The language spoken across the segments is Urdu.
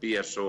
PSO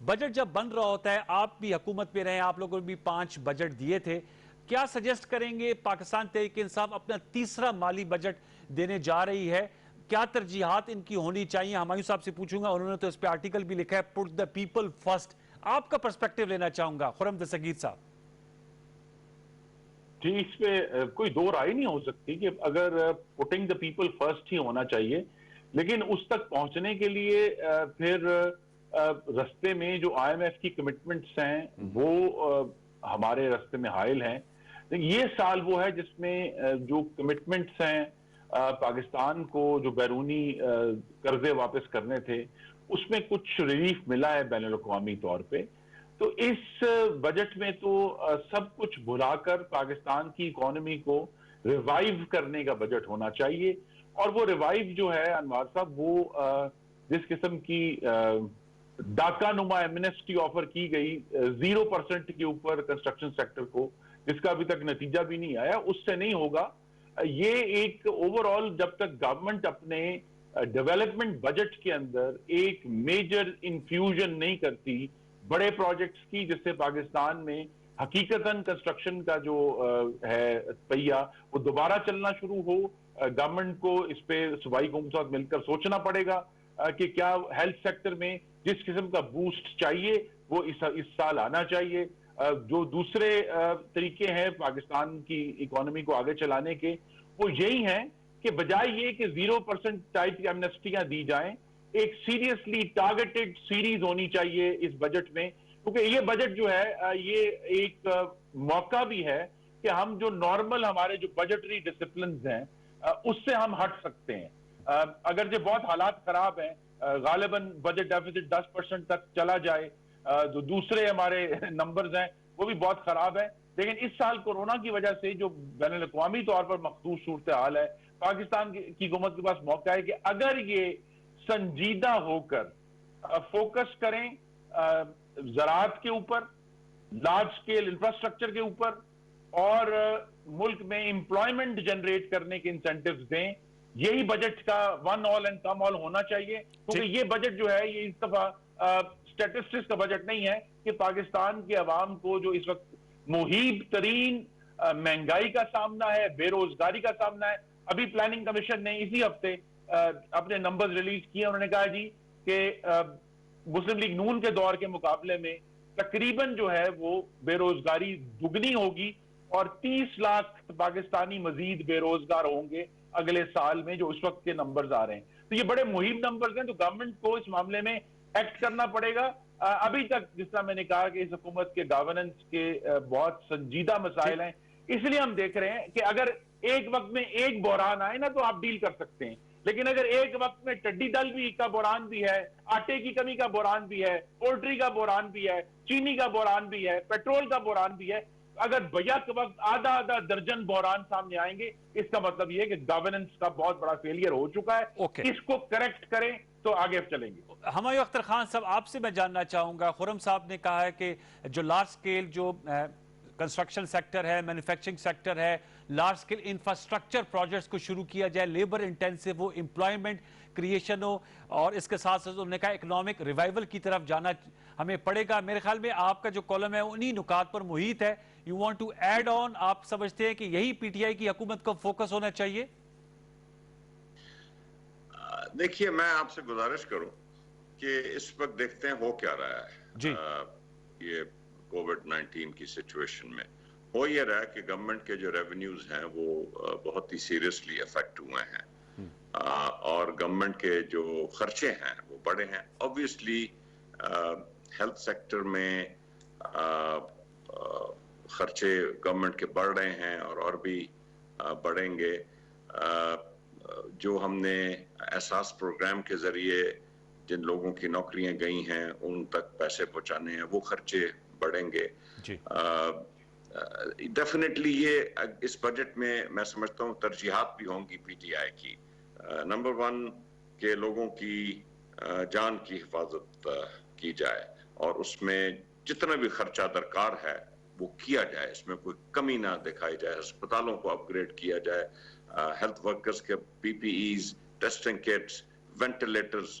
بجٹ جب بن رہا ہوتا ہے, آپ بھی حکومت میں رہے, آپ لوگوں نے بھی 5 بجٹ دیے تھے, کیا سجیسٹ کریں گے پاکستان تحریک انصاف اپنا تیسرا مالی بجٹ دینے جا رہی ہے, کیا ترجیحات ان کی ہونی چاہیے؟ ہمایوں صاحب سے پوچھوں گا, انہوں نے تو اس پہ آرٹیکل بھی لکھا ہے, پٹ دا پیپل فرسٹ. آپ کا پرسپیکٹیو لینا چاہوں گا خرم دستگیر صاحب. جی, اس پہ کوئی دو رائے نہیں ہو سکتی کہ اگر پٹنگ دا پیپل فرسٹ ہی ہونا چاہیے, لیکن اس تک پہنچنے کے لیے پھر رستے میں جو آئی ایم ایف کی کمٹمنٹس ہیں وہ ہمارے رستے میں حائل ہیں. یہ سال وہ ہے جس میں جو کمٹمنٹس ہیں پاکستان کو, جو بیرونی قرضے واپس کرنے تھے, اس میں کچھ ریلیف ملا ہے بین الاقوامی طور پہ. تو اس بجٹ میں تو سب کچھ بھلا کر پاکستان کی اکانومی کو ریوائیو کرنے کا بجٹ ہونا چاہیے. اور وہ ریوائیو جو ہے انوار صاحب, وہ جس قسم کی ڈاکہ نما ایمنسٹی آفر کی گئی 0% کے اوپر کنسٹرکشن سیکٹر کو, جس کا ابھی تک نتیجہ بھی نہیں آیا, اس سے نہیں ہوگا. یہ ایک اوور آل جب تک گورنمنٹ اپنے ڈیولپمنٹ بجٹ کے اندر ایک میجر انفیوژن نہیں کرتی بڑے پروجیکٹس کی, جس سے پاکستان میں حقیقتاً کنسٹرکشن کا جو ہے پہیا وہ دوبارہ چلنا شروع ہو, گورنمنٹ کو اس پہ صوبائی قوم کے ساتھ مل کر سوچنا پڑے گا کہ کیا ہیلتھ سیکٹر میں جس قسم کا بوسٹ چاہیے وہ اس سال آنا چاہیے. جو دوسرے طریقے ہیں پاکستان کی اکانومی کو آگے چلانے کے, وہ یہی ہیں کہ بجائے یہ کہ 0% ٹائپ کی ایمنسٹیاں دی جائیں, ایک سیریسلی ٹارگیٹڈ سیریز ہونی چاہیے اس بجٹ میں, کیونکہ یہ بجٹ جو ہے یہ ایک موقع بھی ہے کہ ہم جو نارمل ہمارے جو بجٹری ڈسپلنز ہیں اس سے ہم ہٹ سکتے ہیں. اگر جو بہت حالات خراب ہیں, غالباً بجٹ ڈیفیسٹ 10% تک چلا جائے, جو دوسرے ہمارے نمبرز ہیں وہ بھی بہت خراب ہیں, لیکن اس سال کورونا کی وجہ سے جو بین الاقوامی طور پر مخصوص صورتحال ہے, پاکستان کی حکومت کے پاس موقع ہے کہ اگر یہ سنجیدہ ہو کر فوکس کریں زراعت کے اوپر, لارج سکیل انفراسٹرکچر کے اوپر, اور ملک میں امپلائمنٹ جنریٹ کرنے کے انسینٹیوز دیں, یہی بجٹ کا ون آل اینڈ کم آل ہونا چاہیے. کیونکہ یہ بجٹ جو ہے یہ اس دفعہ اسٹیٹسٹکس کا بجٹ نہیں ہے کہ پاکستان کے عوام کو جو اس وقت محیب ترین مہنگائی کا سامنا ہے, بے روزگاری کا سامنا ہے. ابھی پلاننگ کمیشن نے اسی ہفتے اپنے نمبرز ریلیز کیے, انہوں نے کہا جی کہ مسلم لیگ نون کے دور کے مقابلے میں تقریباً جو ہے وہ بے روزگاری دگنی ہوگی اور 30 لاکھ پاکستانی مزید بے روزگار ہوں گے اگلے سال میں, جو اس وقت کے نمبرز آ رہے ہیں. تو یہ بڑے مہم نمبرز ہیں, تو گورنمنٹ کو اس معاملے میں ایکٹ کرنا پڑے گا. ابھی تک جس طرح میں نے کہا کہ اس حکومت کے گورننس کے بہت سنجیدہ مسائل ہیں, اس لیے ہم دیکھ رہے ہیں کہ اگر ایک وقت میں ایک بحران آئے نا تو آپ ڈیل کر سکتے ہیں, لیکن اگر ایک وقت میں ٹڈی دل بھی کا بحران بھی ہے, آٹے کی کمی کا بحران بھی ہے, پولٹری کا بحران بھی ہے, چینی کا بحران بھی ہے, پیٹرول کا بحران بھی ہے, اگر بیک وقت آدھا درجن بحران سامنے آئیں گے, اس کا مطلب یہ ہے کہ گورننس کا بہت بڑا فیلئر ہو چکا ہے. اس کو کریکٹ کریں تو آگے چلیں گے. ہمایوں اختر خان صاحب, آپ سے میں جاننا چاہوں گا, خرم صاحب نے کہا ہے کہ جو لارج سکیل جو کنسٹرکشن سیکٹر ہے, مینوفیکچرنگ سیکٹر ہے, لارج سکیل انفراسٹرکچر پروجیکٹس کو شروع کیا جائے, لیبر انٹینسو ہو, امپلائمنٹ کریشن ہو, اور اس کے ساتھ ساتھ انہوں نے کہا اکنامک ریوائیول کی طرف جانا ہمیں پڑے گا. میرے خیال میں آپ کا جو کالم ہے انہی نکات پر محیط ہے. یو وانٹ ٹو ایڈ آن, آپ سمجھتے ہیں کہ یہی پی ٹی آئی کی حکومت کو فوکس ہونا چاہیے؟ دیکھیے, میں آپ سے گزارش کروں کہ اس وقت دیکھتے ہیں ہو کیا رہا ہے. جی, یہ کووڈ-19 کی سچویشن میں ہو یہ رہا ہے کہ گورنمنٹ کے جو ریونیوز ہیں وہ بہت ہی سیریسلی افیکٹ ہوئے ہیں, اور گورنمنٹ کے جو خرچے ہیں وہ بڑے ہیں. آبویسلی ہیلتھ سیکٹر میں خرچے گورنمنٹ کے بڑھ رہے ہیں اور بھی بڑھیں گے. جو ہم نے احساس پروگرام کے ذریعے جن لوگوں کی نوکریاں گئی ہیں ان تک پیسے پہنچانے ہیں, وہ خرچے بڑھیں گے. ڈیفینیٹلی یہ اس بجٹ میں میں سمجھتا ہوں ترجیحات بھی ہوں گی پی ٹی آئی کی. نمبر 1 کہ لوگوں کی جان کی حفاظت کی جائے, اور اس میں جتنا بھی خرچہ درکار ہے وہ کیا جائے, اس میں کوئی کمی نہ دکھائی جائے. ہسپتالوں کو اپ گریڈ کیا جائے, ہیلتھ ورکرز کے PPEs, testing kits, ventilators,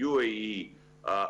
UAE,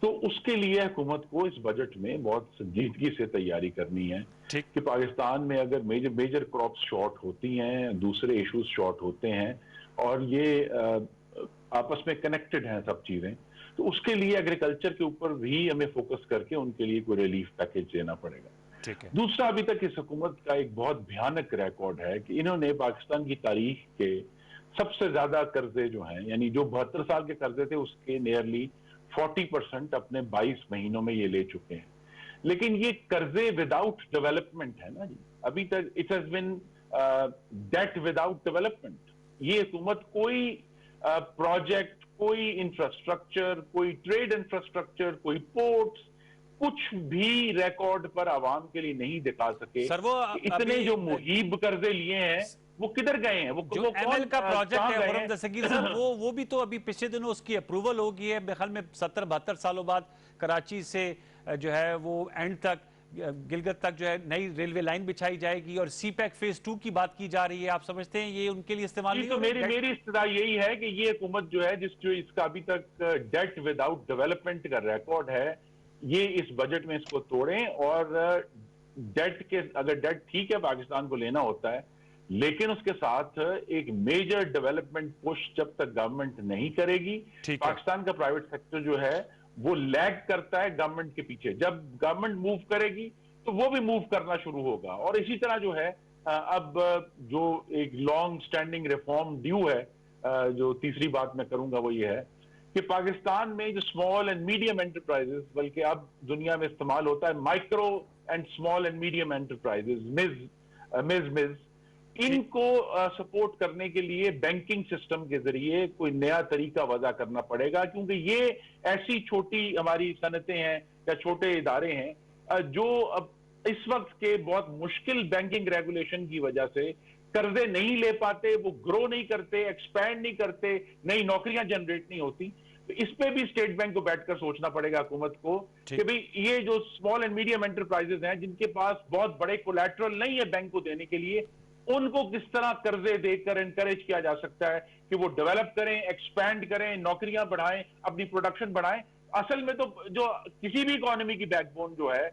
تو اس کے لیے حکومت کو اس بجٹ میں بہت سنجیدگی سے تیاری کرنی ہے کہ پاکستان میں اگر میجر کراپس شارٹ ہوتی ہیں، دوسرے ایشوز شارٹ ہوتے ہیں اور یہ آپس میں کنیکٹڈ ہیں سب چیزیں، تو اس کے لیے ایگریکلچر کے اوپر بھی ہمیں فوکس کر کے ان کے لیے کوئی ریلیف پیکیج دینا پڑے گا۔ دوسرا، ابھی تک اس حکومت کا ایک بہت بھیانک ریکارڈ ہے کہ انہوں نے پاکستان کی تاریخ کے سب سے زیادہ قرضے جو ہیں، یعنی جو 72 سال کے قرضے تھے اس کے نیئرلی 40% اپنے 22 مہینوں میں یہ لے چکے ہیں۔ لیکن یہ قرضے وداؤٹ ڈیولپمنٹ ہے نا جی، ابھی تک it has been dead without development. یہ حکومت کوئی پروجیکٹ، کوئی انفراسٹرکچر، کوئی ٹریڈ انفراسٹرکچر، کوئی پورٹس، کچھ بھی ریکارڈ پر عوام کے لیے نہیں دکھا سکے۔ اتنے جو مہیب قرضے لیے ہیں وہ کدھر گئے ہیں؟ جو ایم ایل کا پروجیکٹ ہے خرم دستگیر صاحب، وہ بھی تو ابھی پچھلے دنوں اس کی اپروول ہو گئی ہے، میرے خیال میں 70-72 سالوں بعد کراچی سے جو ہے وہ اینڈ تک گلگت تک جو ہے نئی ریلوے لائن بچھائی جائے گی، اور سی پیک فیز 2 کی بات کی جا رہی ہے۔ آپ سمجھتے ہیں یہ ان کے لیے استعمال نہیں ہوگا؟ میری استدعا یہی ہے کہ یہ حکومت جو ہے اس کا ابھی تک ڈیٹ وداؤٹ ڈیولپمنٹ کا ریکارڈ ہے، یہ اس بجٹ میں اس کو توڑیں، اور اگر ڈیٹ ٹھیک ہے پاکستان کو لینا ہوتا ہے، لیکن اس کے ساتھ ایک میجر ڈیولپمنٹ پش جب تک گورنمنٹ نہیں کرے گی، پاکستان کا پرائیویٹ سیکٹر جو ہے وہ لیگ کرتا ہے گورنمنٹ کے پیچھے۔ جب گورنمنٹ موو کرے گی تو وہ بھی موو کرنا شروع ہوگا، اور اسی طرح جو ہے اب جو ایک لانگ سٹینڈنگ ریفارم ڈیو ہے، جو تیسری بات میں کروں گا وہ یہ ہے کہ پاکستان میں جو اسمال اینڈ میڈیم انٹرپرائزز، بلکہ اب دنیا میں استعمال ہوتا ہے micro and small and medium enterprises, مز ان کو سپورٹ کرنے کے لیے بینکنگ سسٹم کے ذریعے کوئی نیا طریقہ وضع کرنا پڑے گا، کیونکہ یہ ایسی چھوٹی ہماری صنعتیں ہیں یا چھوٹے ادارے ہیں جو اب اس وقت کے بہت مشکل بینکنگ ریگولیشن کی وجہ سے قرضے نہیں لے پاتے، وہ گرو نہیں کرتے، ایکسپینڈ نہیں کرتے، نئی نوکریاں جنریٹ نہیں ہوتی۔ اس پہ بھی اسٹیٹ بینک کو بیٹھ کر سوچنا پڑے گا حکومت کو کہ بھئی یہ جو اسمال اینڈ میڈیم انٹرپرائزز ہیں جن کے پاس بہت بڑے کولیٹرل نہیں ہے بینک کو دینے کے لیے، ان کو کس طرح قرضے دے کر انکریج کیا جا سکتا ہے کہ وہ ڈیولپ کریں، ایکسپینڈ کریں، نوکریاں بڑھائیں، اپنی پروڈکشن بڑھائیں۔ اصل میں تو جو کسی بھی اکانومی کی بیک بون جو ہے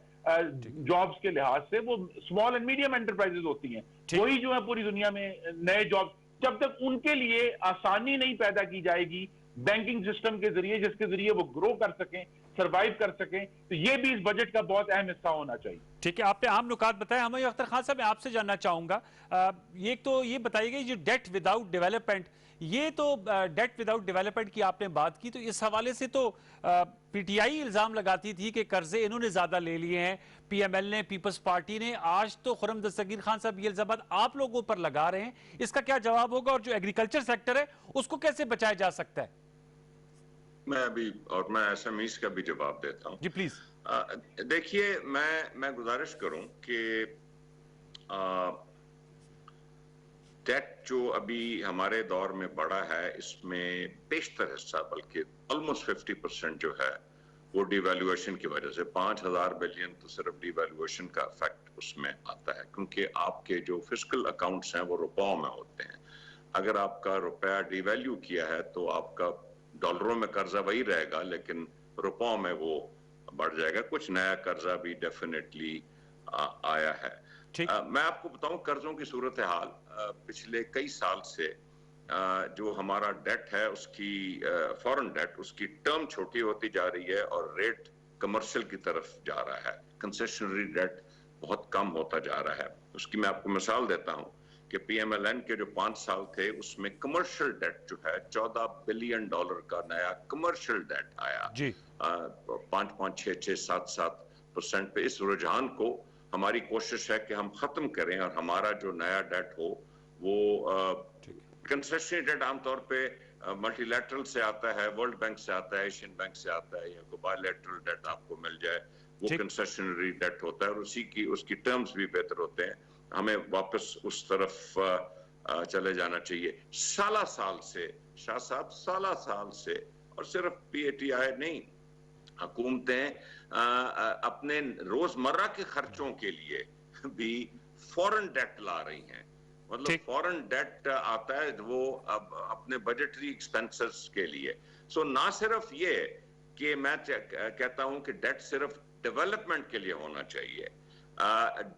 جابز کے لحاظ سے وہ اسمال اینڈ میڈیم انٹرپرائزز ہوتی ہیں، وہی جو ہے پوری دنیا میں نئے جاب، جب تک ان کے لیے آسانی نہیں پیدا کی جائے گی بینکنگ سسٹم کے ذریعے جس کے ذریعے وہ گرو کر سکیں، سروائیو کر سکیں، تو یہ بھی اس بجٹ کا بہت اہم حصہ ہونا چاہیے۔ ٹھیک ہے، آپ نے عام نکات بتائے۔ ہمیں اختر خان صاحب میں آپ سے جاننا چاہوں گا، ایک تو یہ بتائیے گا جو ڈیٹ وداؤٹ ڈیولپمنٹ، یہ تو ڈیٹ وداؤٹ ڈیولپمنٹ کی آپ نے بات کی، تو اس حوالے سے تو پی ٹی آئی الزام لگاتی تھی کہ قرضے انہوں نے زیادہ لے لیے ہیں، پی ایم ایل نے، پیپلز پارٹی نے، آج تو خرم دستگیر خان صاحب یہ الزامات آپ لوگوں پر لگا رہے ہیں، اس کا کیا جواب ہوگا؟ اور جو ایگریکلچر سیکٹر ہے اس کو کیسے بچایا جا سکتا ہے؟ میں ابھی اور میں ایس ایم ایز کا بھی جواب دیتا ہوں۔ جی پلیز۔ دیکھیے، میں گزارش کروں کہ ڈیٹ جو ابھی ہمارے دور میں بڑا ہے، اس میں بیشتر حصہ بلکہ آلموسٹ 50% جو ہے وہ ڈی ویلیویشن کی وجہ سے، 5000 بلین تو صرف ڈی ویلیویشن کا افیکٹ اس میں آتا ہے، کیونکہ آپ کے جو فسکل اکاؤنٹس ہیں وہ روپوں میں ہوتے ہیں۔ اگر آپ کا روپیہ ڈی ویلیو کیا ہے تو آپ کا ڈالروں میں قرضہ وہی رہے گا لیکن روپوں میں وہ بڑھ جائے گا۔ کچھ نیا قرضہ بھی ڈیفینیٹلی آیا ہے۔ میں آپ کو بتاؤں قرضوں کی صورتحال پچھلے کئی سال سے جو ہمارا ڈیٹ ہے، اس کی فورن ڈیٹ، اس کی ٹرم چھوٹی ہوتی جا رہی ہے اور ریٹ کمرشل کی طرف جا رہا ہے، کنسیشنری ڈیٹ بہت کم ہوتا جا رہا ہے۔ اس کی میں آپ کو مثال دیتا ہوں کہ پی ایم ایل این کے جو 5 سال تھے اس میں کمرشل ڈیٹ جو ہے $14 بلین کا نیا کمرشل ڈیٹ آیا، 5.6-7% پہ۔ اس رجحان کو ہماری کوشش ہے کہ ہم ختم کریں اور ہمارا جو نیا ڈیٹ ہو وہ کنسیشنری ڈیٹ عام طور پہ ملٹی لیٹرل سے آتا ہے، ورلڈ بینک سے آتا ہے، ایشین بینک سے آتا ہے، یا کوئی بائی لیٹرل ڈیٹ آپ کو مل جائے، وہ کنسیشنری ڈیٹ ہوتا ہے اور اس کی ٹرمز بھی بہتر ہوتے ہیں۔ ہمیں واپس اس طرف چلے جانا چاہیے۔ سالہ سال سے شاہ صاحب، سالہ سال سے، اور صرف پی اے ٹی آئی نہیں، حکومتیں اپنے روزمرہ کے خرچوں کے لیے بھی فورن ڈیٹ لا رہی ہیں۔ مطلب فورن ڈیٹ آتا ہے وہ اپنے بجٹری ایکسپینسز کے لیے۔ سو نہ صرف یہ کہ میں کہتا ہوں کہ ڈیٹ صرف ڈیولپمنٹ کے لیے ہونا چاہیے.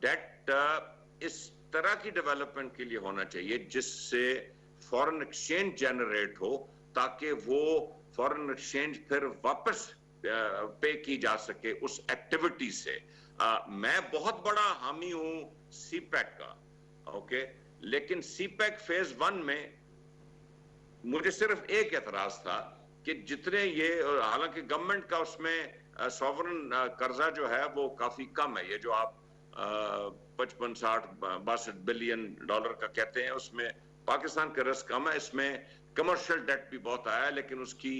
ڈیٹ اس طرح کی ڈیولپمنٹ کے لیے ہونا چاہیے جس سے فورن ایکسچینج جنریٹ ہو, تاکہ وہ فورن ایکسچینج پھر واپس پے کی جا سکے اس ایکٹیویٹی سے. میں بہت بڑا حامی ہوں سی پیک کا, اوکے, لیکن سی پیک فیز 1 میں مجھے صرف ایک اعتراض تھا کہ جتنے یہ, حالانکہ گورنمنٹ کا اس میں سوورن قرضہ جو ہے وہ کافی کم ہے, یہ جو آپ 55-60-62 بلین ڈالر کا کہتے ہیں, اس میں پاکستان کا رسک کم ہے. اس میں کمرشل ڈیٹ بھی بہت آیا ہے, لیکن اس کی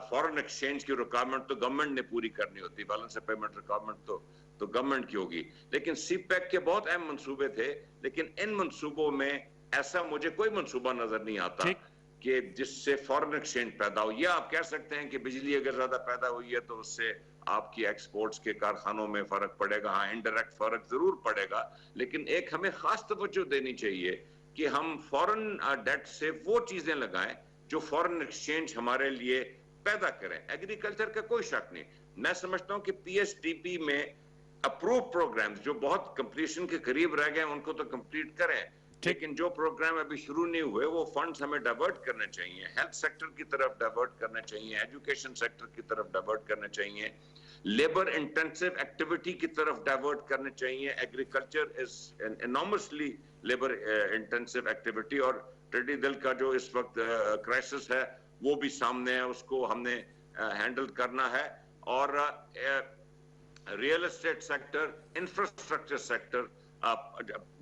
فورن ایکسچینج کی ریکوائرمنٹ تو گورنمنٹ نے پوری کرنی ہوتی, بیلنس آف پیمنٹ ریکوائرمنٹ تو گورنمنٹ کی ہوگی. لیکن سی پیک کے بہت اہم منصوبے تھے, لیکن ان منصوبوں میں ایسا مجھے کوئی منصوبہ نظر نہیں آتا کہ جس سے فورن ایکسچینج پیدا ہو. یا آپ کہہ سکتے ہیں کہ بجلی اگر زیادہ پیدا ہوئی ہے تو اس سے آپ کی ایکسپورٹس کے کارخانوں میں فرق پڑے گا. ہاں, انڈائریکٹ فرق ضرور پڑے گا, لیکن ایک ہمیں خاص توجہ دینی چاہیے کہ ہم فورن ڈیٹ سے وہ چیزیں لگائیں جو فورن ایکسچینج ہمارے لیے پیدا کریں. ایگریکلچر کا کوئی شک نہیں, میں سمجھتا ہوں کہ پی ایس ڈی پی میں اپروو پروگرامز جو بہت کمپلیشن کے قریب رہ گئے ان کو تو کمپلیٹ کریں, لیکن جو پروگرام ابھی شروع نہیں ہوئے وہ فنڈز ہمیں ڈائیورٹ کرنے چاہیے, ہیلتھ سیکٹر کی طرف ڈائیورٹ کرنے چاہیے, ایجوکیشن سیکٹر کی طرف ڈائیورٹ کرنے چاہیے, لیبر انٹینسو ایکٹیویٹی کی طرف ڈائیورٹ کرنے چاہیے. ایگریکلچر از انارمسلی لیبر انٹینسو ایکٹیویٹی, اور ٹڈی دل کا جو اس وقت کرائسس ہے وہ بھی سامنے ہے, اس کو ہم نے ہینڈل کرنا ہے. اور real estate sector, infrastructure sector,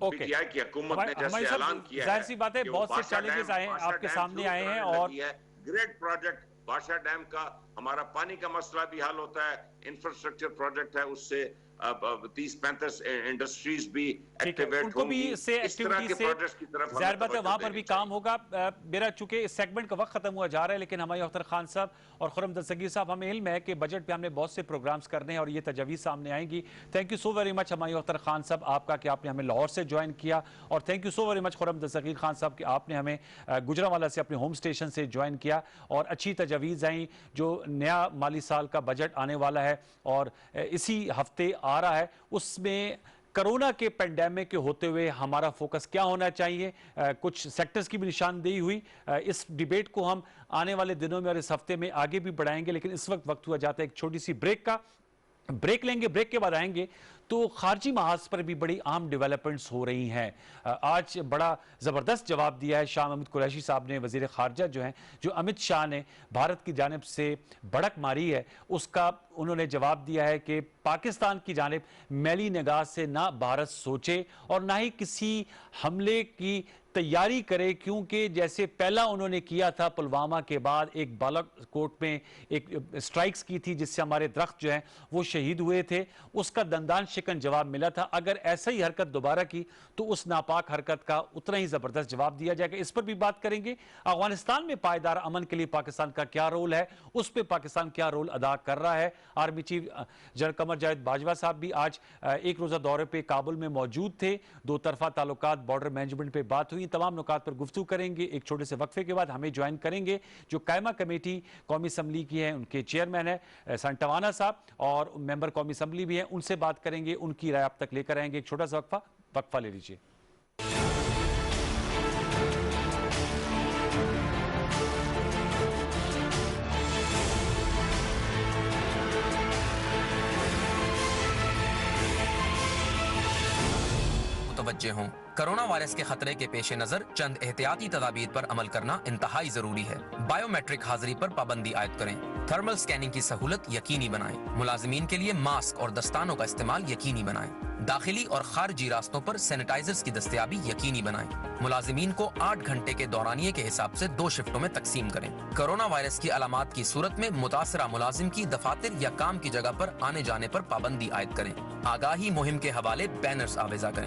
P T I کی حکومت نے جیسے اعلان کیا ہے, ظاہر سی بات ہے بہت سے چیلنجز آئے ہیں آپ کے سامنے آئے ہیں, اور گریٹ پروجیکٹ بادشاہ ڈیم کا ہمارا پانی کا مسئلہ بھی حل ہوتا ہے, انفراسٹرکچر پروجیکٹ ہے, اس سے 30-35 انڈسٹریز بھی ایکٹیویٹ ان کو بھی اس سے ایکٹیویٹی سے ظاہر بات ہے وہاں پر بھی کام ہوگا. میرا چونکہ اس سیگمنٹ کا وقت ختم ہوا جا رہا ہے, لیکن ہمارے اختر خان صاحب اور خرم دستگیر صاحب, ہمیں علم ہے کہ بجٹ پہ ہم نے بہت سے پروگرامز کرنے ہیں اور یہ تجاویز سامنے آئیں گی. تھینک یو سو ویری مچ ہمارے اختر خان صاحب آپ کا کہ آپ نے ہمیں لاہور سے جوائن کیا, اور thank you so very much Khurram Dastgir Khan sahab کہ آپ نے ہمیں گجرانوالہ سے اپنے ہوم اسٹیشن سے جوائن کیا, اور اچھی تجاویز آئیں. جو نیا مالی سال کا بجٹ آنے والا ہے اور اسی ہفتے آ رہا ہے, اس میں کرونا کے پینڈیمک کے ہوتے ہوئے ہمارا فوکس کیا ہونا چاہیے, کچھ سیکٹرز کی بھی نشاندہی ہوئی. اس ڈیبیٹ کو ہم آنے والے دنوں میں اور اس ہفتے میں آگے بھی بڑھائیں گے, لیکن اس وقت ہوا جاتا ہے ایک چھوٹی سی بریک کا. بریک لیں گے, بریک کے بعد آئیں گے تو خارجی محاذ پر بھی بڑی اہم ڈیولپمنٹس ہو رہی ہیں. آج بڑا زبردست جواب دیا ہے شاہ محمود قریشی صاحب نے, وزیر خارجہ جو ہیں, جو امت شاہ نے بھارت کی جانب سے بڑک ماری ہے, اس کا انہوں نے جواب دیا ہے کہ پاکستان کی جانب میلی نگاہ سے نہ بھارت سوچے اور نہ ہی کسی حملے کی تیاری کرے, کیونکہ جیسے پہلا انہوں نے کیا تھا پلوامہ کے بعد ایک بالا کوٹ میں ایک سٹرائکس کی تھی جس سے ہمارے درخت جو ہیں وہ شہید ہوئے تھے, اس کا دندان شکن جواب ملا تھا. اگر ایسا ہی حرکت دوبارہ کی تو اس ناپاک حرکت کا اتنا ہی زبردست جواب دیا جائے گا. اس پر بھی بات کریں گے. افغانستان میں پائیدار امن کے لیے پاکستان کا کیا رول ہے, اس پہ پاکستان کیا رول ادا کر رہا ہے. Army chief general Qamar Javed Bajwa صاحب بھی آج ایک روزہ دورے پہ کابل میں موجود تھے. دو طرفہ تعلقات, بارڈر مینجمنٹ پہ بات ہوئی. تمام نکات پر گفتگو کریں گے. ایک چھوٹے سے وقفے کے بعد ہمیں جوائن کریں گے جو قائمہ کمیٹی قومی اسمبلی کی ہے, ان کے چیئرمین ہے سنٹوانا صاحب, اور ممبر قومی اسمبلی بھی ہیں, ان سے بات کریں گے, ان کی رائے آپ تک لے کر آئیں گے. ایک چھوٹا سا وقفہ لے لیجئے. متوجہ ہوں, کرونا وائرس کے خطرے کے پیش نظر چند احتیاطی تدابیر پر عمل کرنا انتہائی ضروری ہے. بائیو میٹرک حاضری پر پابندی عائد کریں, تھرمل سکیننگ کی سہولت یقینی بنائیں, ملازمین کے لیے ماسک اور دستانوں کا استعمال یقینی بنائیں, داخلی اور خارجی راستوں پر سینیٹائزرز کی دستیابی یقینی بنائیں, ملازمین کو 8 گھنٹے کے دورانیے کے حساب سے 2 شفٹوں میں تقسیم کریں. کرونا وائرس کی علامات کی صورت میں متاثرہ ملازم کی دفاتر یا کام کی جگہ پر آنے جانے پر پابندی عائد کریں. آگاہی مہم کے حوالے بینرز آویزاں کریں.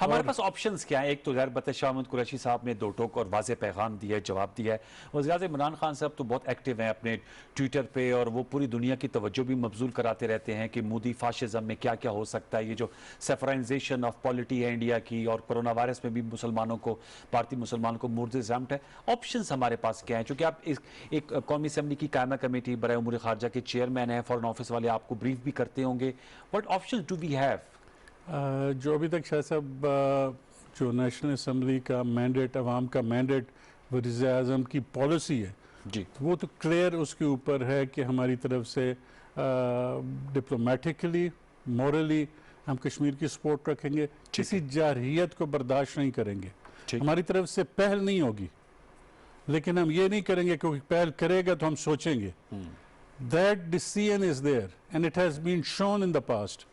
ہمارے پاس آپشنز کیا ہیں؟ ایک تو غیر بت شاہ محمود قریشی صاحب نے دو ٹوک اور واضح پیغام دیا ہے، جواب دیا ہے. وزیر اعظم عمران خان صاحب تو بہت ایکٹیو ہیں اپنے ٹویٹر پہ، اور وہ پوری دنیا کی توجہ بھی مبذول کراتے رہتے ہیں کہ مودی فاشزم میں کیا کیا ہو سکتا ہے. یہ جو سیفرائزیشن آف پالیٹی ہے انڈیا کی، اور کرونا وائرس میں بھی مسلمانوں کو، بھارتی مسلمانوں کو مورد زحمت ہے. آپشنز ہمارے پاس کیا ہیں؟ چونکہ آپ ایک قومی اسمبلی کی قائمہ کمیٹی برائے امور خارجہ کے چیئرمین ہیں، فارن آفس والے آپ کو بریف بھی کرتے ہوں گے. What options do we have? جو ابھی تک شاہ صاحب جو نیشنل اسمبلی کا مینڈیٹ، عوام کا مینڈیٹ وزیر اعظم کی پالیسی ہے جی، وہ تو کلیئر اس کے اوپر ہے کہ ہماری طرف سے ڈپلومیٹکلی، مورلی ہم کشمیر کی سپورٹ رکھیں گے، کسی جارحیت کو برداشت نہیں کریں گے. ہماری طرف سے پہل نہیں ہوگی، لیکن ہم یہ نہیں کریں گے کیونکہ پہل کرے گا تو ہم سوچیں گے. That decision is there and it has been shown in the past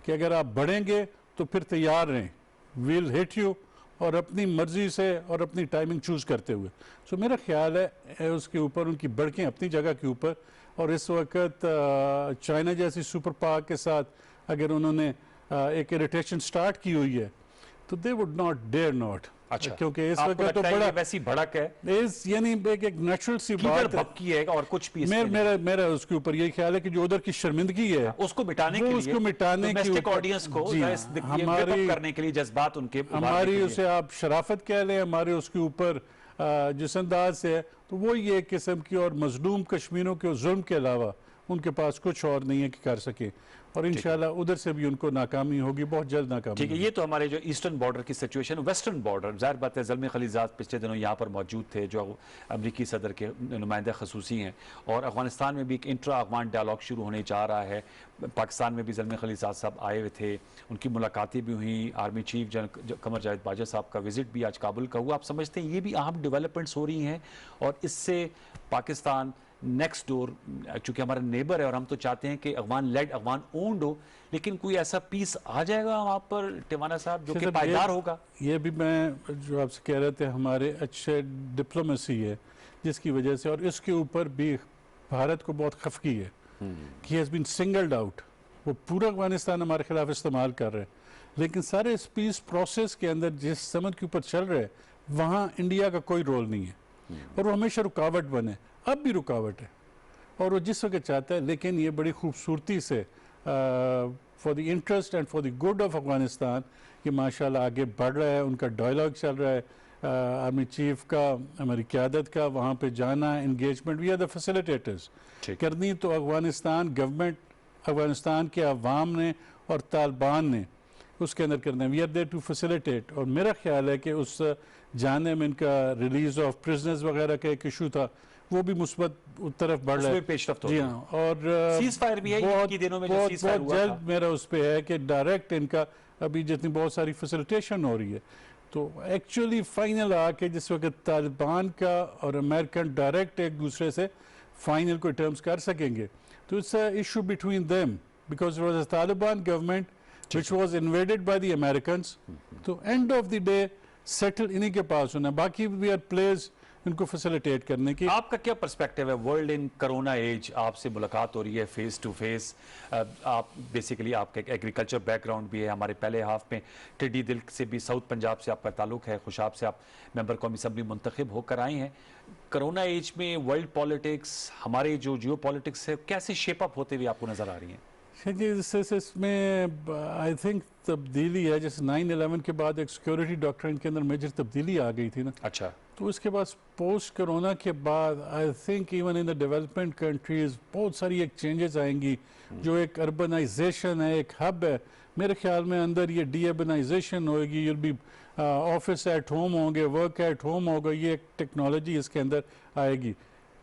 کہ اگر آپ بڑھیں گے تو پھر تیار رہیں، we'll hit you، اور اپنی مرضی سے اور اپنی ٹائمنگ چوز کرتے ہوئے. سو میرا خیال ہے اس کے اوپر ان کی بڑھکیں اپنی جگہ کے اوپر. اور اس وقت چائنا جیسی سپر پاور کے ساتھ اگر انہوں نے ایک اریٹیشن سٹارٹ کی ہوئی ہے تو they would not dare not. کیونکہ اس وقت تو بڑا ویسی بھڑک ہے، یعنی ایک نیچرل سی بات ہے اور کچھ بھی میرا اس کے اوپر یہی خیال ہے کہ جو ادھر کی شرمندگی ہے اس کو مٹانے کے آڈینس کو کرنے کے لیے جذبات ان کے، ہماری اسے آپ شرافت کہہ لیں، ہمارے اس کے اوپر جس انداز سے ہے تو وہ یہ ایک قسم کی، اور مظلوم کشمیروں کے ظلم کے علاوہ ان کے پاس کچھ اور نہیں ہے کہ کر سکے. اور انشاءاللہ ادھر سے بھی ان کو ناکامی ہوگی، بہت جلد ناکامی. ٹھیک ہے، یہ تو ہمارے جو ایسٹرن بارڈر کی سچویشن. ویسٹرن بارڈر ظاہر بات ہے، زلمے خلیزاد پچھلے دنوں یہاں پر موجود تھے جو امریکی صدر کے نمائندہ خصوصی ہیں، اور افغانستان میں بھی ایک انٹرا افغان ڈائلاگ شروع ہونے جا رہا ہے. پاکستان میں بھی زلمے خلیزاد صاحب آئے ہوئے تھے، ان کی ملاقاتیں بھی ہوئیں. Army chief general Qamar Javed Bajwa صاحب کا وزٹ بھی آج کابل کا ہوا. آپ سمجھتے ہیں یہ بھی اہم ڈیولپمنٹس ہو رہی ہیں، اور اس سے پاکستان نیکسٹ ڈور، چونکہ ہمارا نیبر ہے اور ہم تو چاہتے ہیں کہ افغان لیڈ، افغان اونڈ ہو، لیکن کوئی ایسا پیس آ جائے گا وہاں پر ٹیوانا صاحب جو کہ پائیدار ہوگا؟ یہ بھی میں جو آپ سے کہہ رہے تھے، ہمارے اچھے ڈپلومیسی ہے جس کی وجہ سے، اور اس کے اوپر بھی بھارت کو بہت خفگی ہے کہ he has been singled out. وہ پورا افغانستان ہمارے خلاف استعمال کر رہے ہیں، لیکن سارے اس پیس پروسیس کے اندر جس سمت کے اوپر چل رہے ہیں وہاں انڈیا کا کوئی رول نہیں ہے، اور وہ ہمیشہ رکاوٹ بنے، اب بھی رکاوٹ ہے، اور وہ جس وقت چاہتا ہے. لیکن یہ بڑی خوبصورتی سے for the interest and for the good of Afghanistan یہ ماشاءاللہ آگے بڑھ رہا ہے. ان کا ڈائلاگ چل رہا ہے، آرمی چیف کا، ہماری قیادت کا وہاں پہ جانا، engagement. We are the facilitators. کرنی تو افغانستان گورنمنٹ، افغانستان کے عوام نے اور طالبان نے اس کے اندر کرنا ہے. We are there to facilitate. اور میرا خیال ہے کہ اس جانے میں ان کا ریلیز آف پرزنرز وغیرہ کا ایک ایشو تھا، وہ بھی مثبت طرف بڑھ رہا ہے. پیش رفت جی ہاں، اور سیز فائر بھی ہے ان کی دنوں میں جو سیز فائر بہت ہوا جلد میرا اس پہ ہے کہ ڈائریکٹ ان کا ابھی جتنی بہت ساری فیسیلیٹیشن ہو رہی ہے تو ایکچولی فائنل آ کے جس وقت طالبان کا اور امریکن ڈائریکٹ ایک دوسرے سے فائنل کوئی ٹرمز کر سکیں گے تو it's a issue between them because it was a Taliban government which was invaded by the Americans. تو end of the day settle انہی کے پاس ہونا، باقی وی آر پلیئرز ان کو فیسیلیٹیٹ کرنے کی. آپ کا کیا پرسپیکٹیو ہے ورلڈ ان کرونا ایج؟ آپ سے ملاقات ہو رہی ہے فیس ٹو فیس. آپ بیسیکلی آپ کا ایک ایگریکلچر بیک گراؤنڈ بھی ہے. ہمارے پہلے ہاف میں ٹڈی دل سے بھی ساؤتھ پنجاب سے آپ کا تعلق ہے، خوشاب سے آپ ممبر قومی اسمبلی منتخب ہو کر آئے ہیں. کرونا ایج میں ورلڈ پالیٹکس، ہمارے جو جیو پالیٹکس ہے کیسے شیپ اپ ہوتے ہوئے آپ کو نظر آ رہی ہیں؟ اس میں آئی تھنک تبدیلی ہے، جیسے 9/11 کے بعد ایک سیکورٹی ڈاکٹرن کے اندر میجر تبدیلی آ گئی تھی نا. اچھا. تو اس کے بعد پوسٹ کرونا کے بعد I think even in the development countries بہت ساری ایک چینجز آئیں گی. جو ایک اربنائزیشن ہے، ایک ہب ہے، میرے خیال میں اندر یہ ڈی اربنائزیشن ہوئے گی. یل بی آفس ایٹ ہوم ہوں گے، ورک ایٹ ہوم ہوگا. یہ ایک ٹیکنالوجی اس کے اندر آئے گی.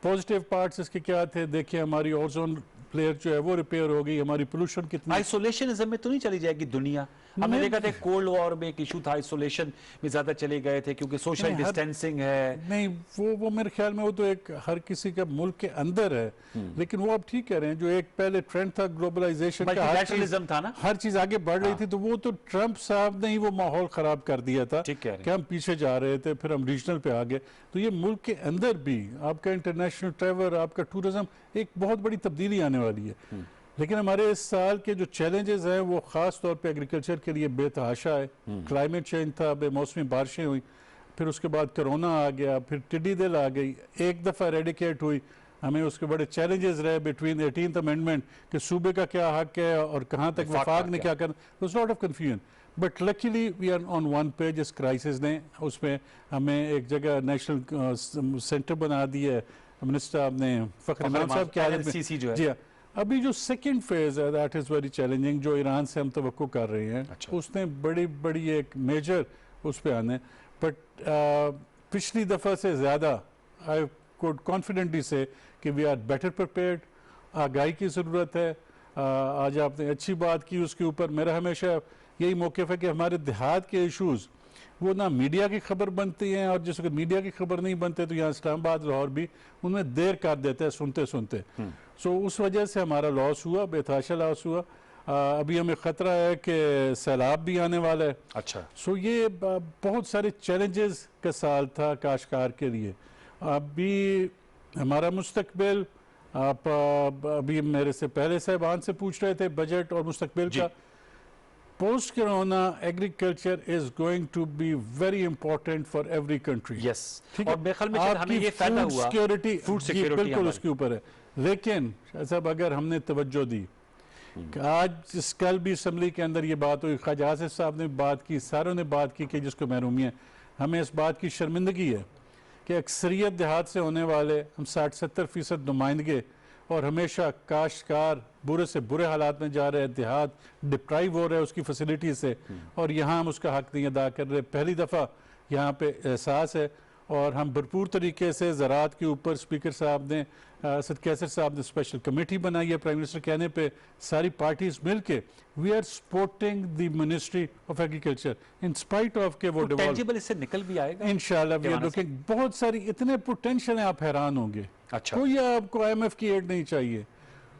پازیٹیو پارٹس اس کے کیا تھے؟ دیکھیں ہماری اوزون پلیئر جو ہے وہ ریپیئر ہو گئی، ہماری پولوشن کتنی. آئسولیشنزم میں تو نہیں چلی جائے گی دنیا؟ ہم نے دیکھا تھا کولڈ وار میں ایک ایشو تھا، آئسولیشن میں زیادہ چلے گئے تھے کیونکہ سوشل ڈسٹینسنگ ہے. نہیں وہ میرے خیال میں وہ تو ایک ہر کسی کا ملک کے اندر ہے، لیکن وہ آپ ٹھیک کہہ رہے ہیں. جو ایک پہلے ٹرینڈ تھا گلوبلائزیشن کا، ملٹی تھا نا، ہر چیز آگے بڑھ رہی تھی، تو وہ تو ٹرمپ صاحب نے ہی وہ ماحول خراب کر دیا تھا کہ ہم پیچھے جا رہے تھے، پھر ہم ریجنل پہ آ گئے. تو یہ ملک کے اندر بھی آپ کا انٹرنیشنل ٹریول، آپ کا ٹورزم، ایک بہت بڑی تبدیلی آنے والی ہے. لیکن ہمارے اس سال کے جو چیلنجز ہیں وہ خاص طور پہ ایگریکلچر کے لیے بے تحاشا ہے. کلائمیٹ چینج تھا, بے موسمی بارشیں ہوئی, پھر اس کے بعد کرونا آ گیا, پھر ٹڈی دل آ گئی, ایک دفعہ ریڈیکیٹ ہوئی. ہمیں اس کے بڑے چیلنجز رہے بٹوین 18th امینڈمنٹ کہ صوبے کا کیا حق ہے اور کہاں تک وفاق نے کیا کرنا. there's a lot of confusion. But luckily we are on one page. اس کرائسس نے اس میں ہمیں ایک جگہ نیشنل سینٹر بنا دی ہے منسٹر صاحب نے, فخر امام صاحب کی حالت میں. جی ہاں, ابھی جو سیکنڈ فیز ہے دیٹ از ویری چیلنجنگ, جو ایران سے ہم توقع کر رہے ہیں, اس نے بڑی ایک میجر اس پہ آنے. بٹ پچھلی دفعہ سے زیادہ آئی کوڈ کانفیڈنٹلی سے کہ وی آر بیٹر پریپیئرڈ. آگاہی کی ضرورت ہے. آج آپ نے اچھی بات کی اس کے اوپر. میرا ہمیشہ یہی موقف ہے کہ ہمارے دیہات کے ایشوز وہ نہ میڈیا کی خبر بنتی ہیں, اور جس وقت میڈیا کی خبر نہیں بنتے تو یہاں اسلام آباد لاہور بھی ان میں دیر کر دیتا ہے سنتے. سو اس وجہ سے ہمارا لاس ہوا, بے تحاشا لاس ہوا. ابھی ہمیں خطرہ ہے کہ سیلاب بھی آنے والا ہے. اچھا, سو یہ بہت سارے چیلنجز کا سال تھا کاشتکار کے لیے. ابھی ہمارا مستقبل, آپ ابھی میرے سے پہلے صاحبان سے پوچھ رہے تھے بجٹ اور مستقبل کا. Post Corona, agriculture is going to be very important for every country. Yes. اور میرے خیال میں ہمیں یہ فائدہ ہوا. فوڈ سیکیورٹی بالکل اس کے اوپر ہے. لیکن صاحب اگر ہم نے توجہ دی, آج کل بھی اسمبلی کے اندر یہ بات ہوئی, خواجہ آصف صاحب نے بات کی, ساروں نے بات کی کہ جس کو محرومی ہے. ہمیں اس بات کی شرمندگی ہے کہ اکثریت دیہات سے ہونے والے ہم 60-70% نمائندگے, اور ہمیشہ کاشتکار برے سے برے حالات میں جا رہے ہیں, دیہات ڈپرائیو ہو رہے ہیں اس کی فیسلٹی سے, اور یہاں ہم اس کا حق نہیں ادا کر رہے. پہلی دفعہ یہاں پہ احساس ہے, اور ہم بھرپور طریقے سے زراعت کے اوپر اسپیکر صاحب نے, اسد کیسر صاحب نے اسپیشل کمیٹی بنائی ہے پرائم منسٹر کہنے پہ, ساری پارٹیز مل کے we are supporting the ministry of agriculture in spite of کہ وہ ٹینجیبل اس سے نکل بھی آئے گا انشاءاللہ. وی آر لوکنگ, بہت ساری اتنے پوٹینشل ہیں آپ حیران ہوں گے. اچھا, کوئی آپ کو IMF کی ایڈ نہیں چاہیے,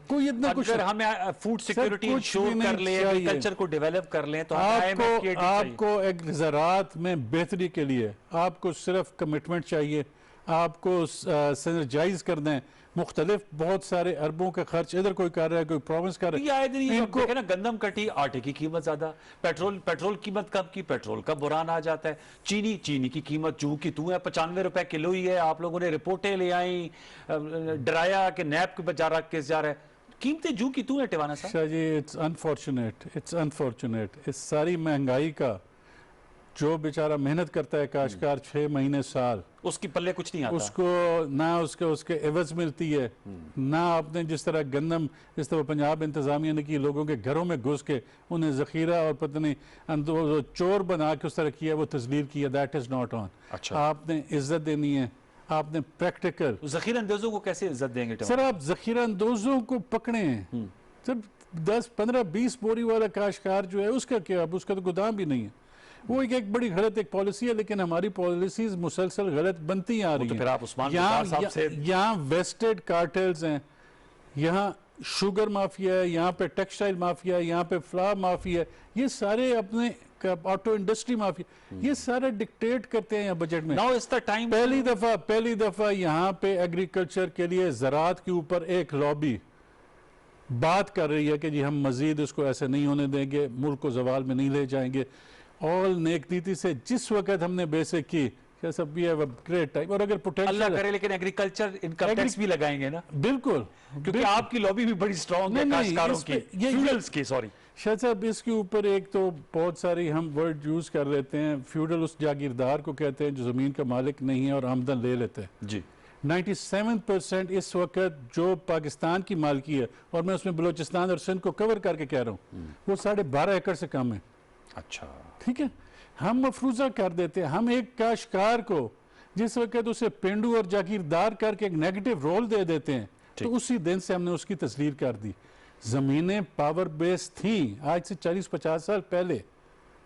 کوئی اتنا کچھ. اگر ہمیں فوڈ سیکیورٹی انشور کر لیں, ایگریکلچر کو ڈیولپ کر لیں, تو آپ کو زراعت میں بہتری کے لیے آپ کو صرف کمٹمنٹ چاہیے. آپ کو سینرجائز کر دیں, مختلف بہت سارے اربوں کا خرچ ادھر کوئی کر رہا ہے, کوئی پرومس کر رہا ہے. گندم کٹی, آٹے کی قیمت زیادہ, پیٹرول قیمت کم کی, پیٹرول کا بحران آ جاتا ہے. چینی کی قیمت جو کی تو ہے 95 روپے کلو ہی ہے. آپ لوگوں نے رپورٹیں لے آئیں, ڈرایا کہ نیب کے بچارہ کیس جا رہا ہے. قیمتیں جو کی تو ہے ٹیوانا صاحب. شاہ جی اٹس انفارچونیٹ اس ساری مہنگائی کا جو بیچارہ محنت کرتا ہے کاشتکار 6 مہینے سال, اس کی پلے کچھ نہیں آتا, اس کو نہ اس کے عوض ملتی ہے, نہ آپ نے جس طرح گندم اس طرح پنجاب انتظامیہ نے کی, لوگوں کے گھروں میں گھس کے انہیں ذخیرہ اور پتہ نہیں چور بنا کے اس طرح کیا, وہ تذلیل کیا. That is not on. آپ نے عزت دینی ہے, آپ نے پریکٹیکل. ذخیرہ اندوزوں کو کیسے عزت دیں گے سر؟ آپ ذخیرہ اندوزوں کو پکڑیں. سر 10-15-20 بوری والا کاشتکار جو ہے اس کا کیا, اس کا تو گودام بھی نہیں ہے. وہ ایک بڑی غلط ایک پالیسی ہے, لیکن ہماری پالیسیز مسلسل غلط بنتی آ رہی ہیں. یہاں ویسٹڈ کارٹلز ہیں, یہاں شوگر مافیا ہے, یہاں پہ ٹیکسٹائل مافیا ہے, یہاں پہ فلاور مافیا ہے, یہ سارے اپنے آٹو انڈسٹری مافیا, یہ سارے ڈکٹیٹ کرتے ہیں بجٹ میں. پہلی دفعہ یہاں پہ ایگریکلچر کے لیے زراعت کے اوپر ایک لابی بات کر رہی ہے کہ جی ہم مزید اس کو ایسے نہیں ہونے دیں گے, ملک کو زوال میں نہیں لے جائیں گے. آل نیک نیتی سے جس وقت ہم نے بیسک کی سب بھی ہے گریٹ ٹائم. اور اگر پوٹینشل اللہ کرے لیکن ایگریکلچر انکم ٹیکس بھی لگائیں گے نا. بالکل, کیونکہ آپ کی لابی بھی بڑی سٹرونگ ہے کاشتکاروں کی, فیوڈلز کی. سوری شاہ صاحب, اس کے اوپر ایک تو بہت ساری ہم ورڈ یوز کر لیتے ہیں. فیوڈل اس جاگیردار کو کہتے ہیں جو زمین کا مالک نہیں ہے اور آمدن لے لیتے ہیں. جی 97% اس وقت جو پاکستان کی مالکی ہے, اور میں اس میں بلوچستان اور سندھ کو کور کر کے کہہ رہا ہوں, وہ 12.5 ایکڑ سے کم ہے. اچھا ٹھیک ہے, ہم مفروضہ کر دیتے ہیں. ہم ایک کاشتکار کو جس وقت اسے پینڈو اور جاگیردار کر کے ایک نیگیٹو رول دے دیتے ہیں, تو اسی دن سے ہم نے اس کی تسلیر کر دی. زمینیں پاور بیس تھیں آج سے 40-50 سال پہلے.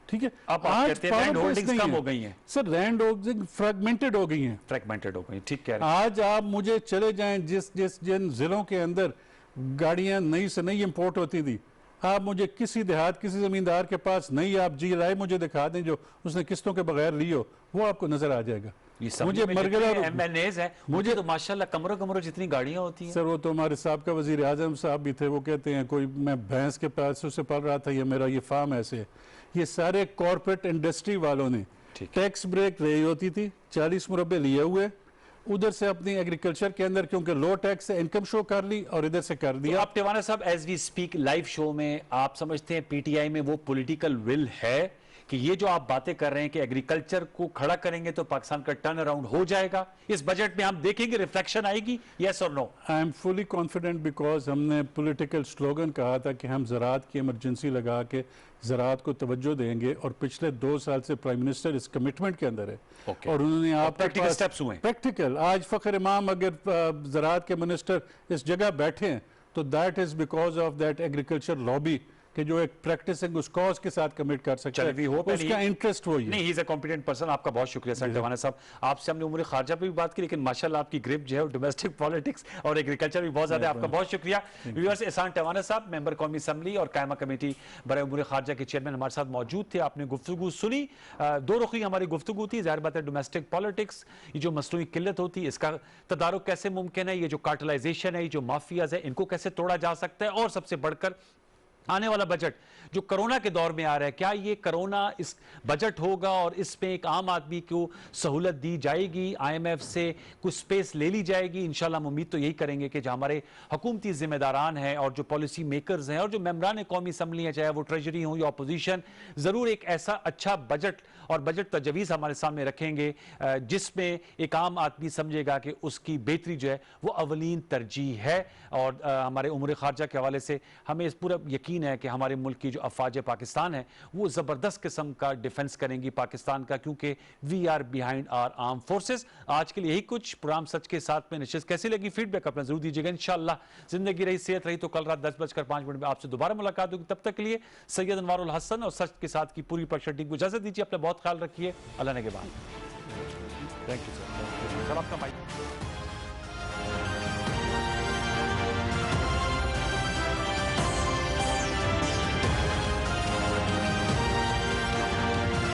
ٹھیک ہے, آج لینڈ ہولڈنگز کم ہو گئی ہیں سر, لینڈ ہولڈنگ فریگمنٹڈ ہو گئی ہیں. ٹھیک کہہ رہے ہیں. آج آپ مجھے چلے جائیں جن ضلعوں کے اندر گاڑیاں نئی سے نئی امپورٹ ہوتی تھی, آپ مجھے کسی دیہات کسی زمیندار کے پاس نہیں, آپ جی لائے مجھے دکھا دیں جو اس نے قسطوں کے بغیر لی ہو, وہ آپ کو نظر آ جائے گا. مجھے مرگلہ MNAs ہیں مجھے تو ماشاءاللہ کمروں جتنی گاڑیاں ہوتی ہیں. سر وہ تو ہمارے صاحب کا وزیر اعظم صاحب بھی تھے, وہ کہتے ہیں کوئی میں بھینس کے پیسوں سے پڑھ رہا تھا, یہ میرا یہ فارم ایسے ہے. یہ سارے کارپوریٹ انڈسٹری والوں نے ٹیکس بریک رہی ہوتی تھی, 40 مربع لیے ہوئے, ادھر سے اپنی ایگریکلچر کے اندر کیونکہ لو ٹیکس سے انکم شو کر لی اور ادھر سے کر دیا. آپ ٹیوانا صاحب ایز وی سپیک لائیو شو میں آپ سمجھتے ہیں پی ٹی آئی میں وہ پولیٹیکل ول ہے کہ یہ جو آپ باتیں کر رہے ہیں کہ ایگریکلچر کو کھڑا کریں گے تو پاکستان کا ٹرن اراؤنڈ ہو جائے گا, اس بجٹ میں ہم دیکھیں گے ریفلیکشن آئے گی, یس اور no? I am fully confident because ہم نے پولیٹیکل سلوگن کہا تھا کہ ہم زراعت کی ایمرجنسی لگا کے زراعت کو توجہ دیں گے, اور پچھلے 2 سال سے پرائم منسٹر اس کمٹمنٹ کے اندر ہے اور انہوں نے آپ پریکٹیکل آج فخر امام اگر زراعت کے منسٹر اس جگہ بیٹھے ہیں تو that is because of that agriculture lobby کہ جو ایک پریکٹسنگ اس کاز کے ساتھ کمٹ کر سکتا ہے, اس کا انٹرسٹ وہی ہے. نہیں, ہی از اے کمپیٹنٹ پرسن. آپ کا بہت شکریہ سر ٹیوانا صاحب. آپ سے ہم نے امور خارجہ پہ بھی بات کی, لیکن ماشاءاللہ آپ کی گرپ جو ہے ڈومیسٹک پالیٹکس اور ایگریکلچر بھی بہت زیادہ ہے. آپ کا بہت شکریہ. ویورز, احسان ٹیوانا صاحب ممبر قومی اسمبلی اور قائمہ کمیٹی برائے امور خارجہ کے چیئرمین ہمارے ساتھ موجود تھے. آپ نے گفتگو سنی, 2 رخی ہماری گفتگو تھی. ظاہر بات ہے ڈومیسٹک پالیٹکس, یہ جو مصنوعی قلت ہوتی ہے اس کا تدارک کیسے ممکن ہے, یہ جو کارٹلائزیشن ہے, یہ جو مافیاز ہے, ان کو کیسے توڑا جا سکتا ہے, اور سب سے بڑھ کر آنے والا بجٹ جو کرونا کے دور میں آ رہا ہے, کیا یہ کرونا اس بجٹ ہوگا اور اس میں ایک عام آدمی کو سہولت دی جائے گی, IMF سے کچھ سپیس لے لی جائے گی؟ انشاءاللہ ہم امید تو یہی کریں گے کہ جو ہمارے حکومتی ذمہ داران ہیں اور جو پالیسی میکرز ہیں اور جو ممبران قومی اسمبلی ہیں, چاہے وہ ٹریجری ہوں یا اپوزیشن, ضرور ایک ایسا اچھا بجٹ اور بجٹ تجویز ہمارے سامنے رکھیں گے جس میں ایک عام آدمی سمجھے گا کہ اس کی بہتری جو ہے وہ اولین ترجیح ہے. اور ہمارے امور خارجہ کے حوالے سے ہمیں اس پورا یقین ہے کہ ہمارے ملک کی جو افواج پاکستان ہے وہ زبردست قسم کا ڈیفنس کریں گی پاکستان کا, کیونکہ we are behind our arm forces. آج کے لیے یہی کچھ. پروگرام سچ کے ساتھ میں نشست کیسی لگی, فیڈ بیک اپنا ضرور دیجیے گا. انشاءاللہ زندگی رہی, صحت رہی تو کل رات 10:05 میں آپ سے دوبارہ ملاقات ہوگی. تب تک کے لیے سید انوار الحسن اور سچ کے ساتھ کی پوری پروڈکشن ٹیم کو اجازت دیجیے. اپنا بہت خیال رکھیے. اللہ نے کے بعد. Thank you sir. آپ کا مائک